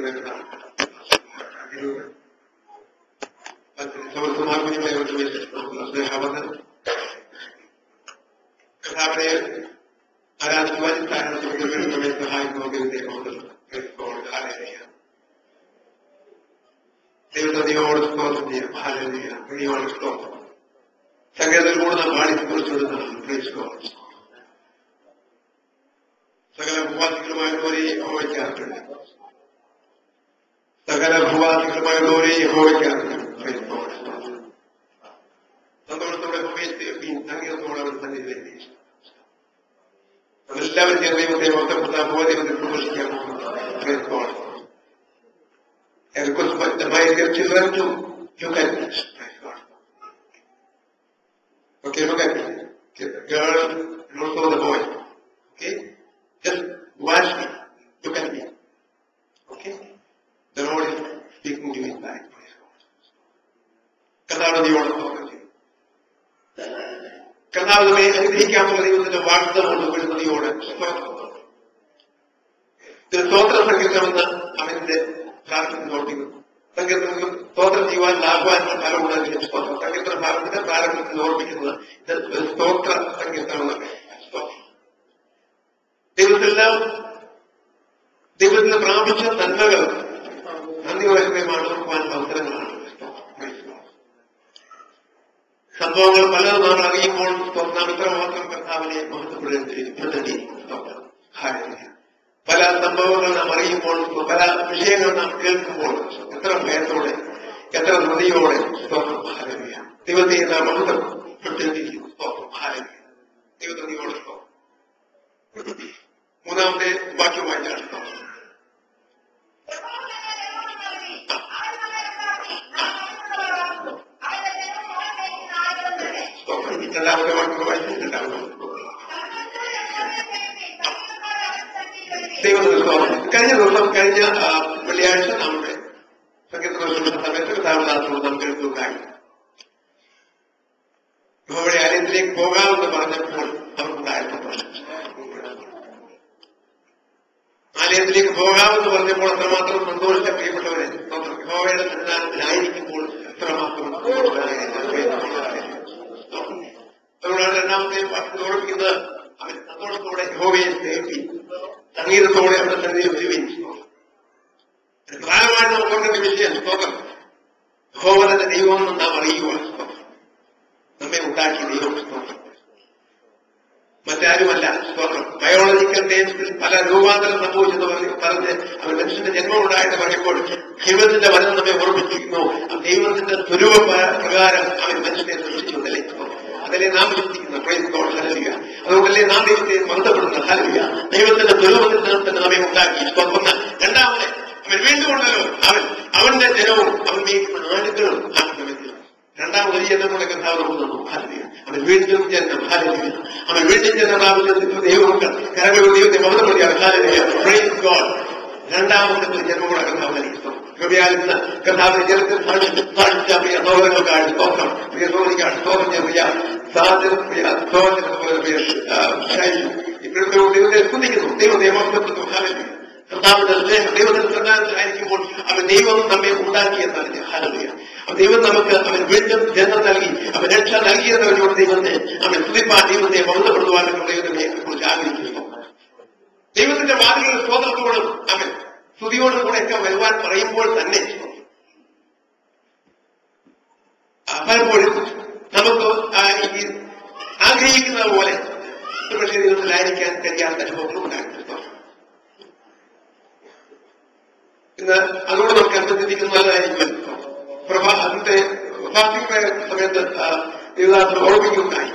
വരുന്നതാണ്. സമർത്ഥമാർഗങ്ങളെ സ്നേഹവന്ദനം കഥാവിനെ ആരാധിക്കുവാൻ താരതമ്യ സഹായിക്കുമെങ്കിൽ ദൈവത്തോട് സ്തോത്രം ചെയ്യാം. ഹാലലിയോട് സ്തോത്രം. സംഗീതത്തിൽ കൂടെ നാം പാടി കുറിച്ചുകൊടുക്കുന്നതാണ്. സകല ഭൂവാസികളുമായുള്ളവരെ യഹോവയ്ക്കാർക്കുണ്ട്. സകല ഭൂവാസികളുമായുള്ളവരെ യഹോവയ്ക്കാർക്കുണ്ട്. സന്തോഷത്തോടെ സംഗീതത്തോടെ അവർ സന്നിധിയിലെത്തി അതെല്ലാവരും ചേർന്ന് ദൈവത്തെ മൊത്തപ്പെട്ട ദൈവത്തെ പ്രഘോഷിക്കാൻ പോകുന്നത്. And of course, but the mind gets children too. You can. Okay, look at me. Okay, the girl and also the boy. Okay? Just watch me. Look at me. Okay? The Lord is speaking to his life. കർത്താവിനോട് സ്തോത്രം ചെയ്യും. കർത്താവിനെ അനുഗ്രഹിക്കാനുള്ള ദൈവത്തിന്റെ വാഗ്ദത്തം കൊടുക്കുന്നതിനോട് ഇതിന് സ്തോത്ര സംഗീതമെന്ന് അവന്റെ പ്രാർത്ഥന ഓർപ്പിക്കുന്നു. സങ്കീർത്തനം സ്തോത്രം ചെയ്യുവാൻ ലാഭവാൻ ഫലമുണ്ടെങ്കിൽ സ്തോത്രം. സങ്കീർത്തന ഭാഗത്തിന്റെ പ്രാരംഭത്തിൽ ഓർപ്പിക്കുന്നത് ഇത് സ്തോത്ര സങ്കീർത്തനം. ദൈവത്തെല്ലാം ദൈവത്തിന് പ്രാപിച്ച നന്മകൾ നന്ദിയോഗ്യമാണ് ഓർക്കുവാനുള്ള അവസരങ്ങളാണ്. സംഭവങ്ങൾ പലതും നാം അറിയുമ്പോൾ നാം ഇത്രമാത്രം കർത്താവിനെ മഹത്വപ്പെടുത്തി. പല സംഭവങ്ങൾ നാം അറിയുമ്പോൾ, പല വിഷയങ്ങൾ നാം കേൾക്കുമ്പോൾ എത്ര ഭയത്തോടെ, എത്ര നദിയോടെ ദൈവത്തെ നാം മഹത്വപ്പെട്ടിരിക്കുന്നു. ദൈവത്തിനോട് മൂന്നാമത്തെ വാക്യമായിട്ടാണ് രണ്ടാമത്തെ വാക്യം വായിച്ചിട്ടുണ്ടാവുന്നു. കഴിഞ്ഞ ദിവസം കഴിഞ്ഞ വെള്ളിയാഴ്ച നമ്മുടെ സങ്കീർത്തന സമയത്ത് കഥാവതാരത്തോട് നാം കേൾക്കുകയുണ്ടായി. യഹോവയുടെ ആലയത്തിലേക്ക് പോകാമെന്ന് പറഞ്ഞപ്പോൾ അവർക്കുണ്ടായ സന്തോഷം. ആലയത്തിലേക്ക് പോകാമെന്ന് പറഞ്ഞപ്പോൾ അത്രമാത്രം സന്തോഷിച്ച പ്രിയപ്പെട്ടവരെ, യഹോവയുടെ സന്നിധാനത്തിലായിരിക്കുമ്പോൾ എത്രമാത്രം അതുകൊണ്ടാണ് രണ്ടാമത്തെ വാക്യത്തിൽ ഓർപ്പിക്കുന്നത്, അവൻ സന്തോഷത്തോടെ യഹോവയെ സേവിപ്പി, സംഗീതത്തോടെ അവിടെ സന്നിധിയിൽ വരുകയും. പ്രധാനമായിട്ട് നമുക്ക് ഓർക്കേണ്ട വിഷയം സ്തോത്രം. യഹോവയുടെ ദൈവമെന്ന് നാം അറിയുവാൻ നമ്മെ ഉണ്ടാക്കിയ ദൈവം സ്തോത്രം, മറ്റാരുമല്ല സ്തോത്രം. ബയോളജിക്കൽ ടേംസിൽ പല രൂപാന്തരം സംഭവിച്ചെന്ന് പറഞ്ഞ് അവൻ മനുഷ്യന്റെ ജന്മം ഉണ്ടായിട്ട് പറയുമ്പോൾ ദൈവത്തിന്റെ വചനം നമ്മെ ഓർമ്മിച്ചിരിക്കുന്നു. ദൈവത്തിന്റെ സ്വരൂപ പ്രകാരം അവൻ മനുഷ്യനെ സൃഷ്ടിച്ചുകൊണ്ടല്ലേ, അതല്ലേ നാം വിശ്വസിക്കുന്ന പ്രൈസ് ഗോഡ്. ഹല്ലേലൂയ. അതുകൊണ്ടല്ലേ നാം ദൈവത്തെ മഹത്വപ്പെടുന്ന. ഹല്ലേലൂയ. ദൈവത്തിന്റെ സ്വരൂപത്തിൽ തന്നെ നമ്മെ ഉണ്ടാക്കി സ്തോത്രം. രണ്ടാമത് അവൻ വീണ്ടും ഉണ്ടല്ലോ, അവന്റെ ജനവും അവൻ മേയ്ക്കുന്ന ആടുകളും ആത്മവ്യക്തി. രണ്ടാമത് ഒരു ജനം കൂടെ കർത്താവ് നമുക്ക് തന്നു. ഹല്ലേലൂയ. അവൻ വീണ്ടും ജനം. ഹല്ലേലൂയ. അവൻ വീണ്ടും ജനം പ്രാപിച്ച ദൈവമുണ്ട്. കരങ്ങൾ ദൈവത്തെ മഹത്വപ്പെടുത്തിയാണ്. ഹല്ലേലൂയ. Praise God. രണ്ടാമത്തെ ഒരു ജന്മം കൂടെ കർത്താവ് നൽകി. കൃപയാലിന്ന് കർത്താവിന്റെ ജനത്തിൽ സാധിച്ച പ്രിയ സഹോദരങ്ങൾക്കാണ് സ്തോത്രം. പ്രിയ സഹോദരിക്കാണ് സ്തോത്രം. പ്രിയ സാധനം, പ്രിയ സഹോദരൻ, ദൈവത്തെ സ്തുതിക്കുന്നു. ദൈവത്തെ മഹത്വപ്പെടുത്തുന്നു. ഹല്ലേലൂയ. കർത്താവിന്റെ സ്നേഹം ദൈവത്തിന്റെ സന്നാഹത്തിലായിരിക്കുമ്പോൾ അവൻ ദൈവം നമ്മെ ഉണ്ടാക്കിയെന്നാണ്. ഹല്ലേലൂയ. ദൈവം നമുക്ക് അവൻ വീണ്ടും ജന്മം നൽകി, അവൻ രക്ഷ നൽകിയെന്നവരോട് ദൈവത്തെ അവൻ സ്തുതിപ്പാൻ, ദൈവത്തെ മഹത്വപ്പെടുത്തുവാനൊക്കെ ദൈവത്തിനെ കുറിച്ച് ആഗ്രഹിക്കുന്നു. ദൈവത്തിന്റെ വാതിലുകൾ സ്തോത്രത്തോടും അവൻ സ്തുതിയോടും കൂടെയൊക്കെ വരുവാൻ പറയുമ്പോൾ തന്നെ പലപ്പോഴും നമുക്ക് ആഗ്രഹിക്കുന്നത് പോലെ പക്ഷേ ദൈവത്തിലായിരിക്കാൻ കഴിയാത്ത അനുഭവങ്ങളും ഉണ്ടായിരുന്നു. ഇന്ന് അതുകൊണ്ട് നമുക്ക് അർത്ഥത്തിരിക്കുന്നതായിരിക്കും. അന്നത്തെ സമയത്ത് ദേവദാസൻ ഓർമ്മിക്കുകയുണ്ടായി.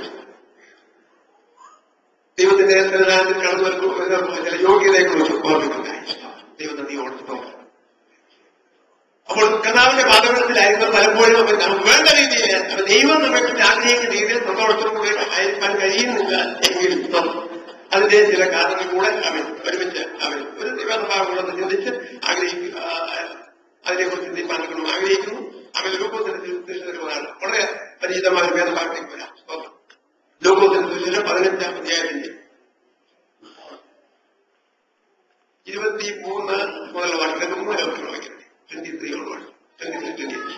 ദൈവത്തിന്റെ സന്നിധാനത്തിൽ കടന്നു വരുന്ന ചില യോഗ്യതയെക്കുറിച്ച് ഓർമ്മിക്കുകയുണ്ടായി. ദൈവത്തെ നീ ഓർത്തോ. അപ്പോൾ കർത്താവിന്റെ പാദപീഠത്തിലായിരുന്നു പലപ്പോഴും നമുക്ക് വേണ്ട രീതിയിൽ ദൈവം നമ്മെ കുറിച്ച് ആഗ്രഹിക്കുന്ന രീതിയിൽ സന്തോഷത്തോടുകൂടി അയക്കാൻ കഴിയുന്നില്ല എങ്കിൽ അതിന്റെ ചില കാരണങ്ങൾ കൂടെ അവൻ ഒരുമിച്ച് അവൻ ഒരു ദൈവഭാവങ്ങളൊന്ന് ചിന്തിച്ച് അതിനെക്കുറിച്ച് ചിന്തിപ്പാൻ ആഗ്രഹിക്കുന്നു. അവൻ ലോകോത്തരമാണ് വളരെ പരിചിതമായ വേദഭാഗത്തേക്ക് വരാം. ലോകോത്തര 15-ാം അധ്യായത്തിന്റെ 23 മുതൽ വാക്യം 3 വാക്യം 23 ഉള്ള 23.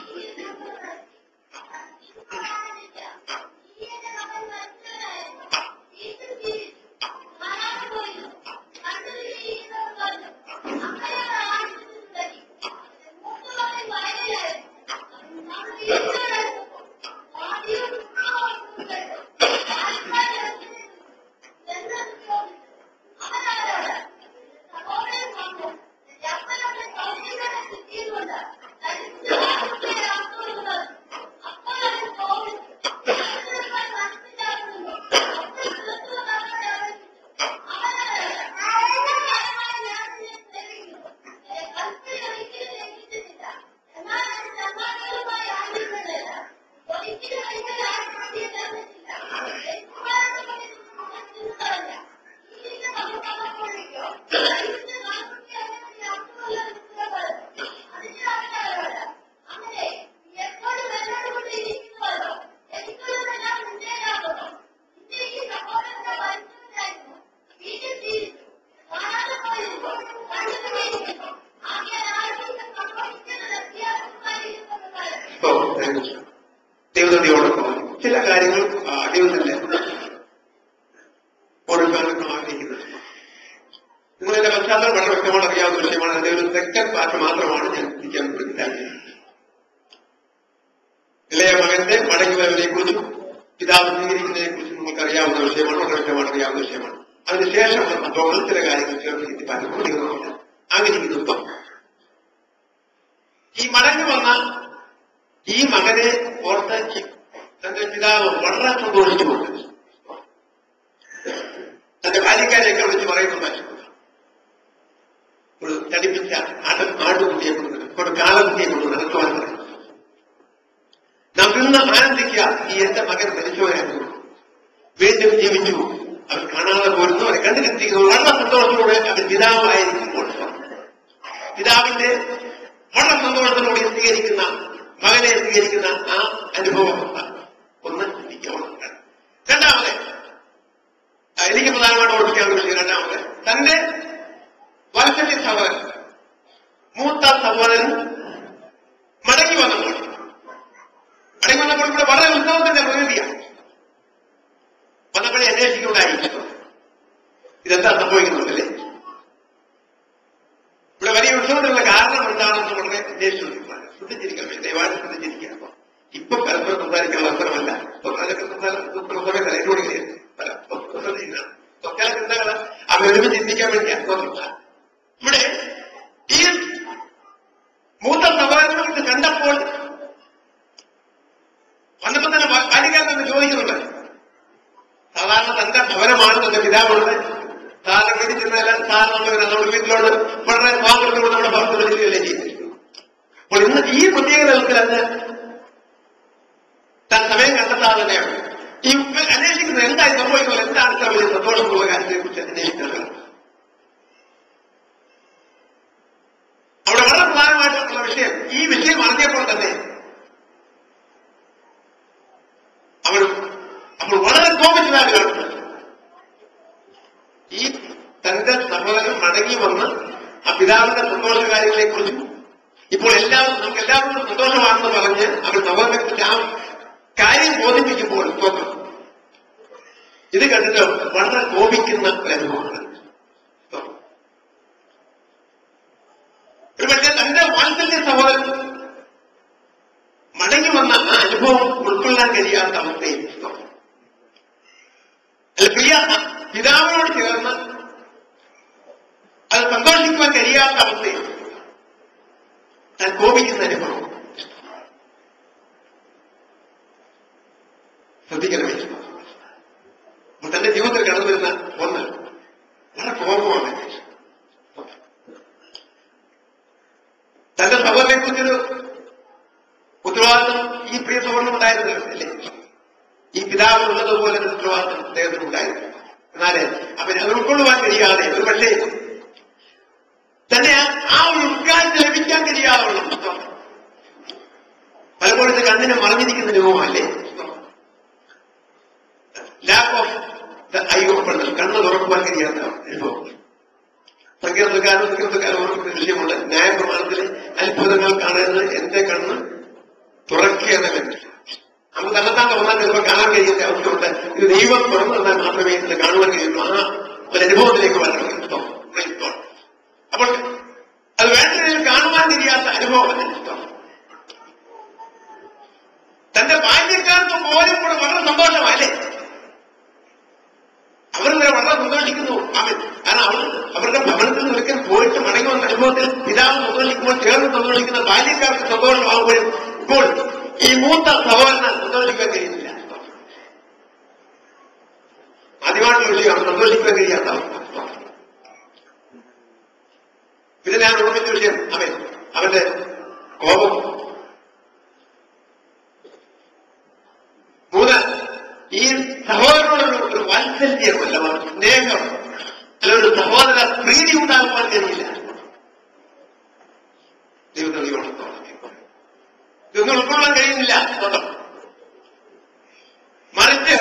ദൈവത്തോടൊപ്പം ചില കാര്യങ്ങൾ ദൈവത്തിന്റെ ഓർമ്മിക്കാനൊക്കെ ആഗ്രഹിക്കുന്നത്. നിങ്ങളെന്റെ പശ്ചാത്തലം വളരെ വ്യക്തമായി അറിയാവുന്ന വിഷയമാണ്. അതിന്റെ ഒരു സെക്കൻഡ് പാർട്ട് മാത്രമാണ് ഞാൻ ഇരിക്കാൻ താല്പര്യം. ഇളയ മകന്റെ മടങ്ങിവരവിനെ കുറിച്ചും പിതാവ് സ്വീകരിക്കുന്നതിനെ കുറിച്ചും നമുക്ക് അറിയാവുന്ന വിഷയമാണ്, വളരെ വ്യക്തമായിട്ട് അറിയാവുന്ന വിഷയമാണ്. അതിനുശേഷം സംഭവങ്ങൾ ചില കാര്യങ്ങൾ ചേർത്ത് പലപ്പോഴും ആഗ്രഹിക്കുന്നു. ഇപ്പം ഈ മടങ്ങി വന്ന ഈ മകനെ ഓർത്ത് തന്റെ പിതാവ് വളരെ സന്തോഷിച്ചുകൊണ്ട് തന്റെ ബാല്യക്കാരെയൊക്കെ വിളിച്ച് പറയുന്നുണ്ട്, ഒരു തടിപ്പിച്ച ആടുകുട്ടിയെ കൊണ്ട് ഒരു കാലകുട്ടിയെ കൊണ്ട് നടത്തുവാൻ പറയും. നാം ഇന്ന് ആനന്ദിക്കുക, ഈ എന്റെ മകൻ മരിച്ചുപോയായിരുന്നു, വീണ്ടും ജീവിച്ചു, അവർ കാണാതെ പോരുന്നു, അവരെ കണ്ടുകെത്തിക്കുന്നു. വളരെ സന്തോഷത്തോടെ അവർ പിതാവായിരിക്കുമ്പോൾ പിതാവിന്റെ വളരെ സന്തോഷത്തോടെ സ്വീകരിക്കുന്ന മകനെ സ്വീകരിക്കുന്ന ആ അനുഭവം ഒന്ന് ചിന്തിക്കണം. രണ്ടാമത് എനിക്ക് പ്രധാനമായിട്ട് ഓർമ്മിക്കാവുന്ന വിഷയം, രണ്ടാമത് തന്റെ വാത്സല്യ സഹോദരൻ മൂത്ത സഹോദരൻ മടങ്ങി വന്നപ്പോൾ ഇവിടെ വളരെ ഉത്സവത്തിന്റെ പ്രകൃതിയാണ്. വന്നപ്പോഴേ അന്വേഷിക്കുന്നുണ്ടായിരിക്കും ഇതെന്താ സംഭവിക്കുന്നുണ്ടല്ലേ, ഇവിടെ വലിയ ഉത്സവത്തിനുള്ള കാരണം എന്താണെന്ന് വളരെ അന്വേഷിച്ചു. ശ്രദ്ധിച്ചിരിക്കണം, ദയവായി ശ്രദ്ധിച്ചിരിക്കുക. ഇപ്പൊ പരസ്പരം സംസാരിക്കാനുള്ള അവസരമല്ല. അതൊക്കെ സമയത്തല്ല എന്നോട് ചില ചിന്തകൾ അവരൊരുമ ചിന്തിക്കാൻ വേണ്ടിയാണ്. ഇവിടെ ഈ മൂത്ത സഹോദരനെ കണ്ടപ്പോൾ വന്നപ്പോ തന്നെ ബാല്യക്കാരൻ ചോദിക്കുന്നുണ്ട്. സാധാരണ തന്റെ ഭവനമാണ് തന്റെ പിതാവുള്ളത്, സാറിനെ പിടിച്ചിരുന്നല്ല സാറിനുള്ളവർ നമ്മുടെ വീട്ടിലോട് വളരെ സ്വാതന്ത്ര്യത്തോട് നമ്മുടെ ഭക്തല്ലേ ചെയ്തിരിക്കുന്നു. അപ്പോൾ ഇന്ന് ഈ പ്രത്യേക തലത്തിൽ അത് താൻ സമയം കണ്ടെത്താതെ തന്നെയാണ് ഈ അന്വേഷിക്കുന്നത്. എന്തായി സംഭവിക്കുന്നത്, എന്താണ് ഇത്ര വലിയ സന്തോഷമുള്ള കാര്യത്തെ കുറിച്ച് അന്വേഷിക്കുന്നത്. അവിടെ വളരെ പ്രധാനമായിട്ടുള്ള വിഷയം, ഈ വിഷയം അറിഞ്ഞപ്പോൾ തന്നെ അപ്പോൾ വളരെ കോപിച്ചതാണ് കാണുന്നത്. ഈ തന്റെ സഹോദരൻ മടങ്ങി വന്ന് ആ പിതാവിന്റെ സന്തോഷ കാര്യങ്ങളെ കുറിച്ചും ഇപ്പോൾ നമുക്ക് എല്ലാവരും സന്തോഷമാണെന്ന് പറഞ്ഞ് അവർ സഹോദരനെ കുറിച്ച് ആ കാര്യം ബോധിപ്പിക്കുമ്പോൾ ഇത് കണ്ടിട്ട് വളരെ കോപിക്കുന്ന ഒരു അനുഭവമാണ്. ഒരു പക്ഷേ തന്റെ വാത്സല്യ സഹോദരൻ മടങ്ങി വന്ന ആ അനുഭവം ഉൾക്കൊള്ളാൻ കഴിയാത്ത അവസ്ഥയിൽ പ്രിയ പിതാവിനോട് ചേർന്ന് അത് സന്തോഷിക്കുവാൻ കഴിയാത്ത അവസ്ഥയിൽ താൻ കോപിക്കുന്ന അനുഭവം ശ്രദ്ധിക്കണമേ. തന്റെ ജീവിതത്തിൽ കടന്നു വരുന്ന ഒന്ന് വളരെ കോപമാണ്. തന്റെ സഹോദരനെ കുറിച്ചൊരു ഉത്തരവാദിത്വം ഈ പ്രിയ സഹോദരനും ഉണ്ടായിരുന്നു അല്ലേ, ഈ പിതാവിനുള്ളതുപോലെ ഒരു ഉത്തരവാദിത്വം അദ്ദേഹത്തിന് ഉണ്ടായിരുന്നു. എന്നാല് അവന് അത് ഉൾക്കൊള്ളുവാൻ കഴിയാതെ ഒരു പക്ഷേ തന്നെ ആ ഒരു ഉദ്ഘാടനം ലഭിക്കാൻ കഴിയാതെ പലപ്പോഴും കണ്ണിനെ മറഞ്ഞിരിക്കുന്ന രൂപമല്ലേ, ലാക്ക് ഓഫ് ഐ ഓപ്പൺ, കണ്ണ് തുറക്കുവാൻ കഴിയാത്ത അനുഭവം. സങ്കീർത്തനക്കാരൻ വേദപുസ്തകത്തിൽ ഓർക്കുന്ന വിഷയമുണ്ട്. ന്യായപ്രമാണത്തിലെ അത്ഭുതങ്ങൾ കാണുന്നത് എന്റെ കണ്ണ് തുറക്കേണ്ടതുണ്ട്. നമുക്ക് തന്നെത്താൻ തുറന്നാൽ ചിലപ്പോൾ കാണാൻ കഴിയുന്ന അവസ്ഥയുണ്ട്. ഇത് ദൈവം തുറന്നു തന്നാൽ മാത്രമേ ഇത് കാണുവാൻ കഴിയുള്ളൂ. ആ ഒരു അനുഭവത്തിലേക്ക് വരണം. അപ്പോൾ അത് വേണ്ട രീതിയിൽ കാണുവാൻ കഴിയാത്ത അനുഭവം ഇഷ്ടം. തന്റെ ബാല്യക്കാർക്ക് പോലും കൂടെ വളരെ സന്തോഷമല്ലേ, അവരിങ്ങനെ വളരെ സന്തോഷിക്കുന്നു. കാരണം അവരുടെ ഭവനത്തിൽ ഒരിക്കൽ പോയിട്ട് മടങ്ങി വന്ന അനുഭവത്തിൽ പിതാവ് സന്തോഷിക്കുമ്പോൾ ചേർന്ന് സന്തോഷിക്കുന്ന ബാല്യക്കാർക്ക് സന്തോഷമാകുമ്പോഴും ഇപ്പോൾ ഈ മൂത്ത സഹോദരന് സന്തോഷിക്കാൻ കഴിയുന്നില്ല. ആദ്യമായിട്ടുള്ള വിഷയമാണ് സന്തോഷിക്കാൻ കഴിയാത്ത അവസ്ഥ. പിന്നെ ഞാൻ ഓർമ്മിച്ച വിഷയം അവന്റെ കോപം. 3, ഈ സഹോദരനോടൊരു ഒരു വാത്സല്യമല്ല, സ്നേഹം, അല്ല ഒരു സഹോദര പ്രീതി ഉണ്ടാകുവാൻ കഴിയില്ല. ദൈവത്തോളം ഇതൊന്നും ഉൾക്കൊള്ളാൻ കഴിയുന്നില്ല. മറിച്ച്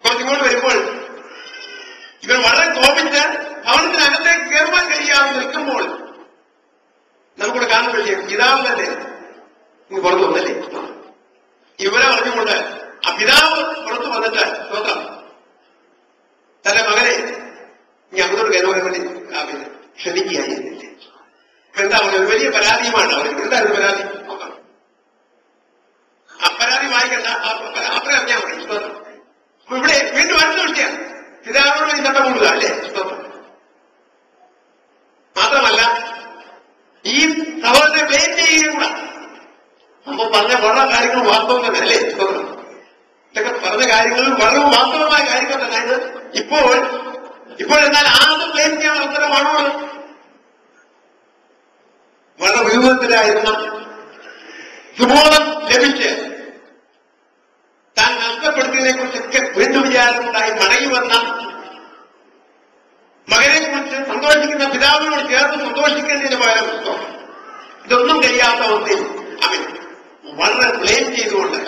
കുറച്ചുകൂടി വരുമ്പോൾ ഇവർ വളരെ കോപിച്ച് ഭവനത്തിനകത്തേക്ക് കയറുവാൻ കഴിയാതെ നിൽക്കുമ്പോൾ നമുക്കിവിടെ കാണുന്ന വിഷയം പിതാവ് തന്നെ പുറത്തു വന്നല്ലേ. ഇവരെ പറഞ്ഞുകൊണ്ട് ആ പിതാവ് പുറത്തു വന്നിട്ട് സ്വന്തം തന്റെ മകനെ ഇനി അങ്ങോട്ട് കയറുവാൻ വേണ്ടി ക്ഷണിക്കുകയായിരുന്നില്ലേ. എന്താ പറയുക, വലിയ പരാതിയുമാണ് അവർ. എന്തായിരുന്നു പരാതി? ആ പരാതി വായിക്കണ്ട, അത്ര അറിഞ്ഞാൽ മതി. അപ്പൊ ഇവിടെ വീണ്ടും അടുത്ത വിഷയം പിതാവിനോട് ഈ ചട്ടം കൊള്ളുക അല്ലേ. മാത്രമല്ല ഈ സഹോദരനെ ബ്ലെയിം ചെയ്യുകയും കൂടെ. അപ്പൊ പറഞ്ഞ വളരെ കാര്യങ്ങൾ വാസ്തവം തന്നെ അല്ലേ. ഇതൊക്കെ പറഞ്ഞ കാര്യങ്ങളിൽ വളരെ വാസ്തവമായ കാര്യങ്ങൾ തന്നെ. ഇത് ഇപ്പോഴെന്നാൽ ആദ്യം ബ്ലെയിം ചെയ്യാൻ അവസരമാണോ? വളരെ വിദൂരത്തിലായിരുന്ന സുബോധം ലഭിച്ച് താൻ നഷ്ടപ്പെടുത്തിയതിനെ കുറിച്ചൊക്കെ വീണ്ടും വിചാരമുണ്ടായി മടങ്ങി വന്ന മകനെ കുറിച്ച് സന്തോഷിക്കുന്ന പിതാവിനോട് ചേർന്ന് സന്തോഷിക്കുന്നതിന് പകരം ഇതൊന്നും കഴിയാത്ത അവസ്ഥയിൽ അവൻ വളരെ ബ്ലെയിം ചെയ്തുകൊണ്ട്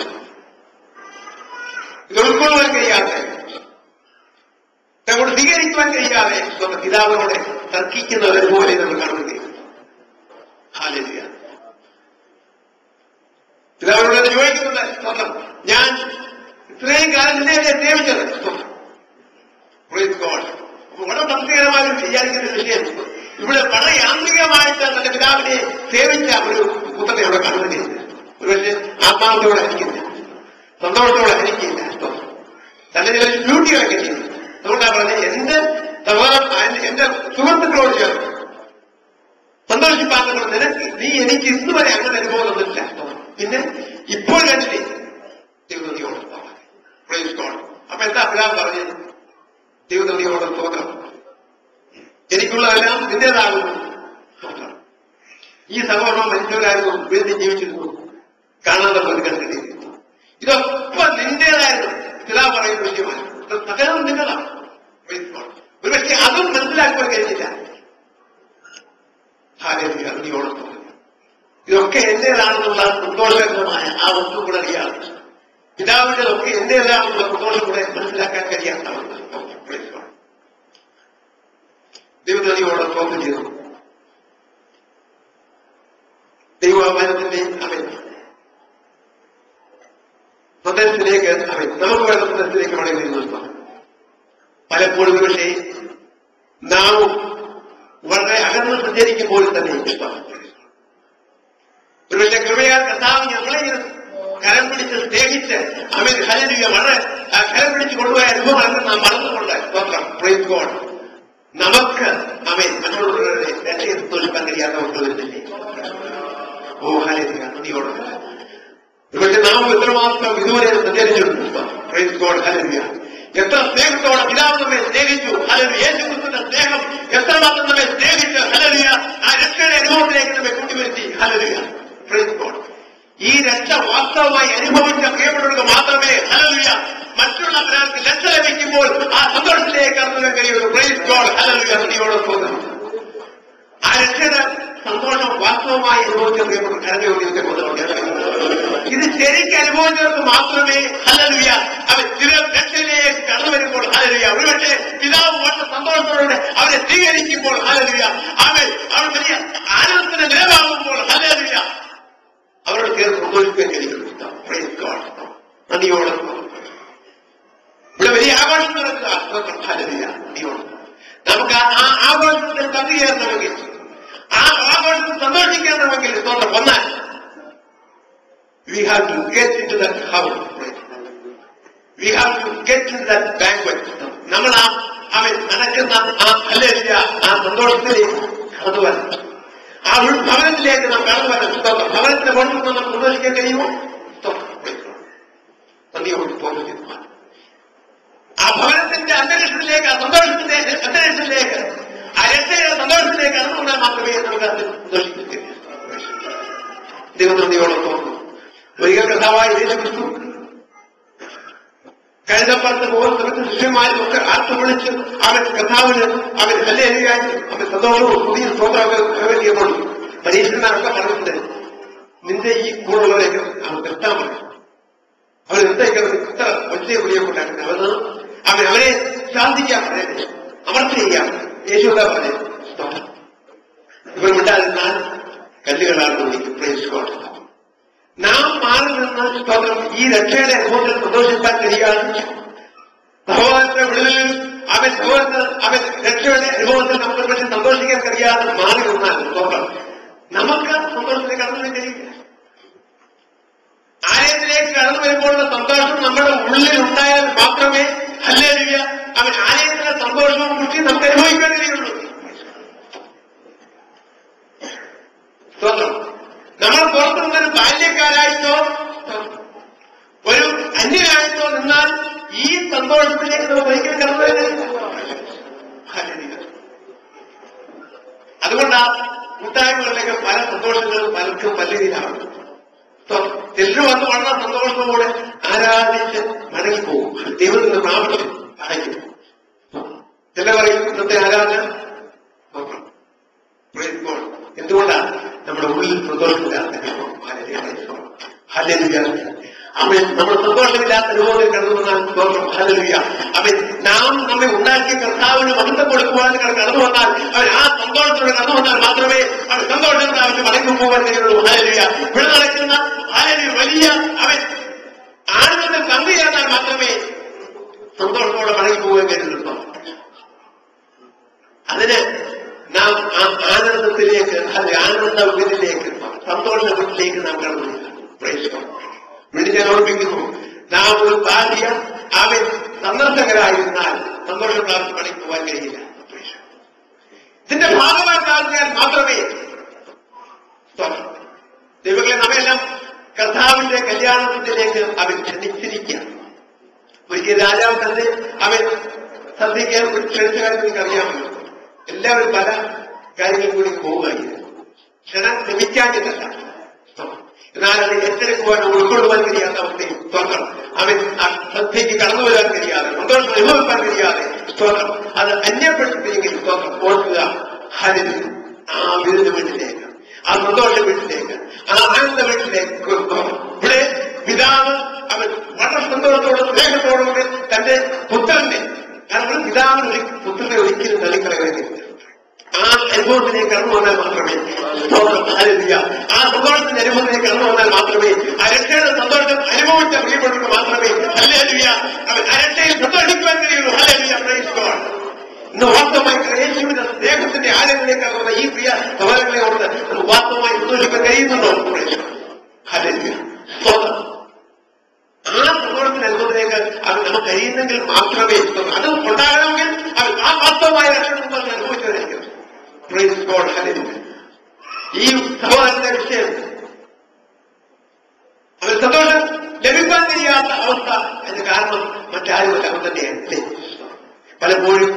ഇത് ഉൾക്കൊള്ളുവാൻ കഴിയാതെ, തന്നോട് സ്വീകരിക്കുവാൻ കഴിയാതെ സ്വന്തം പിതാവിനോട് തർക്കിക്കുന്നവരെ പോലെ നമ്മൾ കാണുന്നത്. പിതാവിനോട് ചോദിക്കുന്നത് സ്വന്തം ഞാൻ ഇത്രയും കാലം നിന്നെ സേവിച്ചത് വളരെ ഭക്തികരമായി വിചാരിക്കുന്ന വിഷയം. ഇവിടെ വളരെ യാന്ത്രികമായിട്ട് തന്റെ പിതാവിനെ സേവിച്ച ഒരു പുത്രനെ അവിടെ കാണുന്നില്ല. ഒരുപക്ഷെ ആത്മാർത്ഥത്തോടെ ഹരിക്കില്ല, സന്തോഷത്തോടെ ഹരിക്കില്ല, തന്നെ ചില ഡ്യൂട്ടികളൊക്കെ ചെയ്യും. അതുകൊണ്ടാണ് പറഞ്ഞത് എന്റെ എന്റെ സുഹൃത്തുക്കളോട് ചേർന്ന് സന്തോഷിപ്പാക്കുന്നത് നിനക്ക് നീ എനിക്ക് ഇന്ന് വരെ അങ്ങനെ അനുഭവം തന്നിട്ടില്ല. പിന്നെ ഇപ്പോൾ കണ്ടില്ലേ ദൈവനദിയോട്. അപ്പൊ എന്താ പിതാവ് പറഞ്ഞത്? ദൈവനദിയോട് സ്തോത്രം, എനിക്കുള്ളതെല്ലാം നിന്റേതാകുന്നു. ഈ സഹോദരൻ മനുഷ്യരായിരുന്നു, വീണ്ടും ജീവിച്ചിരുന്നു, കാണാതെ പോയി കണ്ടിട്ടിരുന്നു. ഇതൊക്കെ നിന്റേതായിരുന്നു. പിതാവ് പറയുന്ന വിഷയമാണ്. സകലം നിന്റേതാണ്. ഒരുപക്ഷെ അതും മനസ്സിലാക്കുവാൻ കഴിഞ്ഞില്ല. ഇതൊക്കെ എന്റേതാണെന്നുള്ള സന്തോഷകരമായ ആ വസ്തു കൂടെ അറിയാതെ പിതാവിൻ്റെതൊക്കെ എന്റേതാണെന്നുള്ള സന്തോഷം കൂടെ മനസ്സിലാക്കാൻ കഴിയാത്ത ദൈവനദിയോട് സ്തോത്രം ചെയ്തു. ദൈവാഹ്വാനത്തിന്റെ സന്ദേശത്തിലേക്ക് നമുക്ക് വേണ്ട സന്ദേശത്തിലേക്ക് മടങ്ങി വരുന്നു. പലപ്പോഴും പക്ഷേ നാം വളരെ അകന്ന് സഞ്ചരിക്കുമ്പോൾ തന്നെ ഇഷ്ടമാണ്. ഒരുപക്ഷെ കൃപയാൽ കർത്താവ് ഞങ്ങളെ കരം പിടിച്ച് സ്നേഹിച്ച് ഹല്ലേലൂയ വളരെ കരം പിടിച്ച് കൊണ്ടുപോയ അനുഭവമാണ് നാം മറന്നുകൊണ്ട് പ്രൈസ് ഗോഡ് നമുക്ക് മറ്റുള്ളവരുടെ രക്ഷയെ സന്തോഷിക്കാൻ കഴിയാത്ത മക്കൾ വരുന്നില്ലേ. ഓ ഹല്ലേലൂയ, നന്ദിയോട്. ഒരുപക്ഷെ നാം എത്രമാത്രം ഇതുവരെ സഞ്ചരിച്ചിട്ടുണ്ട്. Praise God, hallelujah. എത്ര സ്നേഹത്തോടെ പിതാവ് നമ്മെ സ്നേഹിച്ചു. ഹല്ലേലൂയ. യേശുക്രിസ്തുവിന്റെ സ്നേഹം എത്രമാത്രം നമ്മെ സ്നേഹിച്ച് ഹല്ലേലൂയ ആ രക്ഷയുടെ അനുഭവത്തിലേക്ക് നമ്മെ കൊണ്ടുവരുത്തി. Hallelujah, praise God. ഈ രക്ഷ വാസ്തവമായി അനുഭവിച്ച പ്രിയപ്പെട്ടവർക്ക് മാത്രമേ ഹല്ലേലൂയ മറ്റുള്ള ഒരാൾക്ക് രക്ഷ ലഭിക്കുമ്പോൾ ആ സന്തോഷത്തിലേക്ക് കടന്നു കഴിയുള്ളൂ. പ്രൈസ് ഗോഡ്, ഹല്ലേലൂയ, നന്ദിയോടെ സ്തോത്രം. ആ രക്ഷയുടെ സന്തോഷം വാസ്തവമായി അനുഭവിച്ച പ്രിയപ്പെട്ട കരഞ്ഞ ഇത് ശരിക്കും അനുഭവിച്ചവർക്ക് മാത്രമേ ഹല്ലേലൂയ അവൻ രക്ഷയിലേക്ക് കടന്നു വരുമ്പോൾ ഹല്ലേലൂയ ഒരുപക്ഷെ പിതാവ് വളരെ സന്തോഷത്തോടെ അവരെ സ്വീകരിക്കുമ്പോൾ ഹല്ലേലൂയ അവൻ വലിയ ആനന്ദത്തിന്റെ നിലവാകുമ്പോൾ ഹല്ലേലൂയ അവരോട് ചേർന്ന് സന്തോഷിക്കാൻ കഴിയും. നന്ദിയോടെ ഇവിടെ വലിയ ആഘോഷം നടക്കുക. ഹല്ലേലൂയ നന്ദിയോടെ നമുക്ക് ആ ആഘോഷത്തിൽ പങ്കുചേരണമെങ്കിൽ, ആ ആഘോഷത്തിൽ സന്തോഷിക്കണമെങ്കിൽ സ്തോത്രം വന്നാൽ we have to get into that house. We have to get into that banquet. നമ്മൾ അവൻ നടക്കുന്ന ആ ഹല്ലേലൂയ ആ സന്തോഷത്തിലേക്ക് കടന്നു വരണം. ആ ഭവനത്തിലേക്ക് നാം കടന്നു വരണം. സ്തോത്രം. ഭവനത്തിന്റെ പുറത്ത് നമ്മൾ സന്തോഷിക്കാൻ കഴിയുമോ? നന്ദിയോട് പോകുന്നു. ആ ഭവനത്തിന്റെ അന്തരീക്ഷത്തിലേക്ക്, ആ സന്തോഷത്തിന്റെ അന്തരീക്ഷത്തിലേക്ക്, ആ രക്ഷയുടെ സന്തോഷത്തിലേക്ക് കടന്നു വന്നാൽ മാത്രമേ നമുക്ക് അത് സന്തോഷിക്കാൻ കഴിയൂ. ദൈവം നന്ദിയോടെ തോന്നുന്നു. ഒരിക്കൽ കർത്താവായ യേശുക്രിസ്തു കഴുതപ്പുറത്ത് പോകുന്ന സമയത്ത് ശിഷ്യന്മാരും ഒക്കെ ആർത്ത് വിളിച്ച് അവൻ കർത്താവിന് അവൻ ഹല്ലേലൂയ അവൻ സന്തോഷവും പുതിയ സ്തോത്രമൊക്കെ ചെയ്യുമ്പോൾ പരീക്ഷന്മാരൊക്കെ പറഞ്ഞിട്ടുണ്ട്, നിന്റെ ഈ കൂടുള്ളവരേക്ക് അവൻ നിർത്താൻ പറഞ്ഞു. അവർ നിർത്തേക്ക് ഇത്ര വലിയ വിളിയെ കൊണ്ടാണ് അവരെ ശാന്തിക്കാൻ പറയുന്നത്, അമർച്ച ചെയ്യാം. യേശു എന്താ പറയുന്നത്? സ്തോത്രം. ഇവർ മിണ്ടാതിരുന്നാൽ കല്ലുകളാണ് വിളിക്കും. Praise God. നാം മാറി നിന്ന് സ്തോത്രം ഈ രക്ഷയുടെ അനുഭവത്തിൽ സന്തോഷിക്കാൻ കഴിയാതെ സഹോദരന്റെ വിടുതലിൽ അവൻ രക്ഷയുടെ അനുഭവത്തിൽ നമുക്ക് പറ്റി സന്തോഷിക്കാൻ കഴിയാതെ മാറി നിന്നാൽ സ്തോത്രം നമുക്ക് സന്തോഷത്തിലേക്ക് കടന്നു വരാൻ കഴിയില്ല. ആലയത്തിലേക്ക് കടന്നു വരുമ്പോഴുള്ള സന്തോഷം നമ്മുടെ ഉള്ളിൽ ഉണ്ടായാൽ മാത്രമേ ഹല്ലേലൂയ അവൻ ആലയത്തിലെ സന്തോഷവും കുറിച്ച് നമുക്ക് അനുഭവിക്കാൻ കഴിയുള്ളൂ. സ്തോത്രം. നമ്മൾ പുറത്തു നിന്നൊരു ബാല്യക്കാരായിട്ടോ ഒരു അന്യനായിട്ടോ നിന്നാൽ ഈ സന്തോഷത്തിലേക്ക് നമുക്ക് ഒരിക്കലും കടന്നു വരുന്നില്ല. അതുകൊണ്ടാ കൂട്ടായ്മകളിലേക്ക് പല സന്തോഷങ്ങളും പലർക്കും പല രീതിയിലാണ്. ചിലർ വന്ന് വളരെ സന്തോഷത്തോടെ ആരാധിച്ച് മടങ്ങിപ്പോകും. ദൈവത്തിന്റെ പ്രാവശ്യം അടയ്ക്കും. ചില പറയും ഇന്നത്തെ ആരാധന എന്തുകൊണ്ടാണ് നമ്മുടെ ഉള്ളിൽ സന്തോഷമില്ലാത്ത ഹല്ലേലൂയ. അവൻ നമ്മൾ സന്തോഷമില്ലാത്ത അനുഭവത്തിൽ കടന്നു വന്നാൽ സ്തോത്രം ഹല്ലേലൂയ. അവൻ നാം നമ്മെ ഉണ്ടാക്കിയ കർത്താവിന് മഹത്വം കൊടുക്കുവാൻ കടന്നു വന്നാൽ അവൻ ആ സന്തോഷത്തോടെ കടന്നു വന്നാൽ മാത്രമേ അവൻ സന്തോഷം പ്രാപിച്ച് മടങ്ങി പോകാൻ കഴിയുള്ളൂ. ഹല്ലേലൂയ. ഇവിടെ നടക്കുന്ന ഹല്ലേലൂയ വലിയ അവൻ ആനന്ദത്തിൽ പങ്കുചേർന്നാൽ മാത്രമേ സന്തോഷത്തോടെ മടങ്ങി പോകാൻ കഴിയുള്ളൂ. അതിന് നാം ആ ആനന്ദത്തിലേക്ക് ആനന്ദ വീട്ടിലേക്ക് സന്തോഷ വീട്ടിലേക്ക് നാം കടന്നു. വീട്ടിൽ ഞാൻ ഓർമ്മിക്കുന്നു, നാം ഒരു ഭാര്യ അവൻ സന്ദർശകരായിരുന്നാൽ സന്തോഷം പ്രാപിച്ച് മടങ്ങി പോകാൻ കഴിയില്ല. ഇതിന്റെ ഭാഗമാക്കാൻ മാത്രമേ ദൈവങ്ങളെ നമ്മയെല്ലാം കർത്താവിന്റെ കല്യാണത്തിലേക്ക് അവൻ ക്ഷണിച്ചിരിക്കുക. ഒരിക്കൽ രാജാവ് തന്നെ അവൻ സദ്യയ്ക്ക് ക്ഷണിച്ച കാര്യം നിങ്ങൾക്ക് അറിയാമല്ലോ. എല്ലാവരും പല കാര്യങ്ങൾ കൂടി പോവുകയായിരുന്നു. ക്ഷണം ലഭിക്കാഞ്ഞതല്ല, എന്നാൽ അത് ഏറ്റെടുക്കുവാൻ ഉൾക്കൊള്ളുവാൻ കഴിയാത്ത അവസ്ഥയും സ്തോത്രം അവൻ സദ്യയ്ക്ക് കടന്നു വരാൻ കഴിയാതെ സന്തോഷം അനുഭവിക്കാൻ കഴിയാതെ സ്തോത്രം അത് അന്യപ്പെടുത്തിയെങ്കിൽ സ്തോത്രം ഓർക്കുക ഹരിത ആ വിരുദ്ധ വീട്ടിലേക്ക്, ആ സന്തോഷ വീട്ടിലേക്ക്, ആ ആനന്ദ വീട്ടിലേക്ക് ഇവിടെ പിതാവ് അവൻ വളരെ സന്തോഷത്തോടും സ്നേഹത്തോടും കൂടി തന്റെ പുത്രന്റെ, കാരണം പിതാവിന് പുത്രനെ ഒരിക്കലും തള്ളിക്കളയുകയില്ല. ആ അനുഭവത്തിലേക്ക് കടന്നു വന്നാൽ മാത്രമേ ഹല്ലേലൂയ ആ സന്തോഷത്തിന്റെ അനുഭവത്തിലേക്ക് കടന്നു വന്നാൽ മാത്രമേ ആ രക്ഷയുടെ സന്തോഷം അനുഭവിച്ച പ്രിയപ്പെട്ടവർക്ക് മാത്രമേ ഹല്ലേലൂയ അവൻ ആ രക്ഷയിൽ സന്തോഷിക്കുവാൻ കഴിയുള്ളൂ. Hallelujah praise God. ഇന്ന് വാസ്തവമായി യേശുവിന്റെ സ്നേഹത്തിന്റെ ആഴങ്ങളിലേക്ക് കടന്ന ഈ പ്രിയ സഹോദരങ്ങളെ ഓർത്ത് നമുക്ക് വാസ്തവമായി സന്തോഷിക്കാൻ കഴിയുന്നുണ്ടോ? ഹല്ലേലൂയ. ആ സന്തോഷത്തിന്റെ അനുഭവത്തിലേക്ക് അത് നമുക്ക് കഴിയുന്നെങ്കിൽ മാത്രമേ അത് ഉണ്ടാകണമെങ്കിൽ അവൻ ആ വാസ്തവമായ രക്ഷ അനുഭവിച്ചവരായിരിക്കും. Praise God. ഹല്ലേലൂയ. ഈ സഹോദരന്റെ വിഷയം അവൻ സന്തോഷം ലഭിക്കാൻ കഴിയാത്ത അവസ്ഥ എന്ന് കാരണം മറ്റാരുമല്ല, അവൻ തന്നെയാണ്. പലപ്പോഴും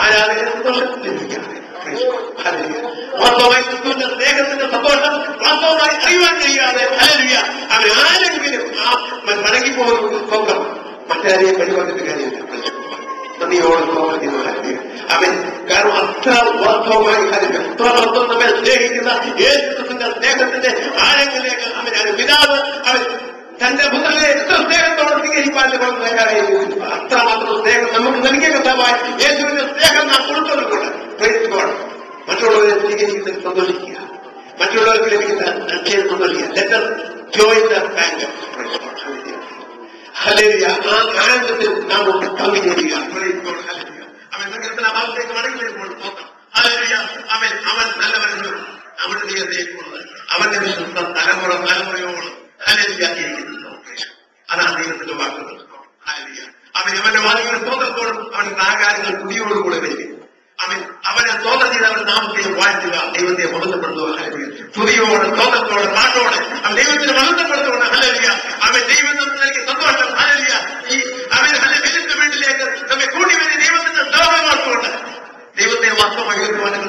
ആരാധന സന്തോഷം ലഭിക്കാതെ വാസ്തവമായി ക്രിസ്തുവിന്റെ സ്നേഹത്തിന്റെ സന്തോഷം വാസ്തവമായി അറിയുവാൻ കഴിയാതെ ഹല്ലേലൂയ അവൻ ആരെങ്കിലും ആ മടങ്ങിപ്പോകുന്ന സ്വന്തം മറ്റാരെയും പരിപാടിയുടെ കാര്യമില്ല. നന്ദിയോടെ അവൻ കാരണം അത്ര വാസ്തവമായി കാര്യം നമ്മെ സ്നേഹിക്കുന്ന യേശുക്രിസ്തുവിന്റെ സ്നേഹത്തിന്റെ ആഴങ്ങളിലേക്ക് അവൻ പിതാവ് അവൻ തന്റെ പുത്രനെ എത്ര സ്നേഹത്തോടെ സ്വീകരിക്കാൻ തയ്യാറായിരുന്നു. അത്രമാത്രം സ്നേഹം നമുക്ക് നൽകിയ കഥാവായി യേശുവിന്റെ സ്നേഹം നാം ഉൾക്കൊള്ളുന്നുണ്ട്. മറ്റുള്ളവരെ സ്വീകരിക്കുന്നതിൽ സന്തോഷിക്കുക, മറ്റുള്ളവർക്ക് ലഭിക്കുന്ന രക്ഷയിൽ സന്തോഷിക്കുക. Letter join the bank. Hallelujah. ആ ആനന്ദത്തിൽ നാം പങ്കുചേരുക. അവൻ സങ്കല്പന ഭാഗത്തേക്ക് മടങ്ങി വരുമ്പോൾ അവൻ നല്ലവരെന്ന് അവന്റെ ദൈവത്തെക്കുള്ളത് അവന്റെ വിശ്വസ്ത തലമുറയോളം അതാണ് ദൈവത്തിന്റെ വാക്കുകൾ. അവന്റെ വാക്കുകളുടെ സ്തോത്രത്തോടും അവന്റെ ആകാരങ്ങൾ തുതിയോടുകൂടെ വരിക. അവനെ സ്തോത്രം ചെയ്ത് അവന്റെ നാമത്തെ വാഴ്ത്തുക, ദൈവത്തെ മഹത്വപ്പെടുത്തുക. തുതിയോടെ സ്തോത്രത്തോടെ പാട്ടോടെ അവൻ ദൈവത്തിന് മഹത്വപ്പെടുത്തുകൊണ്ട് ഹല്ലേലൂയ. അവൻ ദൈവം നമുക്ക് നൽകിയ സന്തോഷം ഹല്ലേലൂയ. അവൻ വെളുത്ത വീട്ടിലേക്ക് നമ്മെ കൂടി വരി ദൈവത്തിന്റെ സ്തോത്രമാർക്കുകൊണ്ട് ദൈവത്തെ വാസ്തവമായി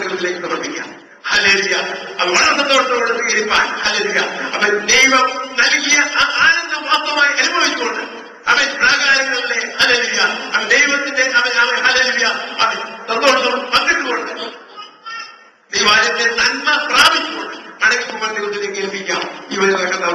ദൈവത്തിലേക്ക് സമർപ്പിക്കാം. ഹല്ലേലൂയ. അവൻ വളരെ സന്തോഷത്തോടെ സ്വീകരിപ്പാൻ ഹല്ലേലൂയ. അവൻ ദൈവം നൽകിയ ആ ആനന്ദം വാസ്തവമായി അനുഭവിച്ചുകൊണ്ട് അവൻ പ്രാകാരങ്ങളിലെ ഹല്ലേലൂയ അവൻ ദൈവത്തിന്റെ അവൻ ഹല്ലേലൂയ അവൻ സന്തോഷം പങ്കിട്ടുകൊണ്ട് ദൈവാലയത്തെ നന്മ പ്രാപിച്ചുകൊണ്ട് മടങ്ങിപ്പോകാൻ ദൈവത്തിലേക്ക് ഏൽപ്പിക്കാം. ഈ വഴി നടക്കുന്ന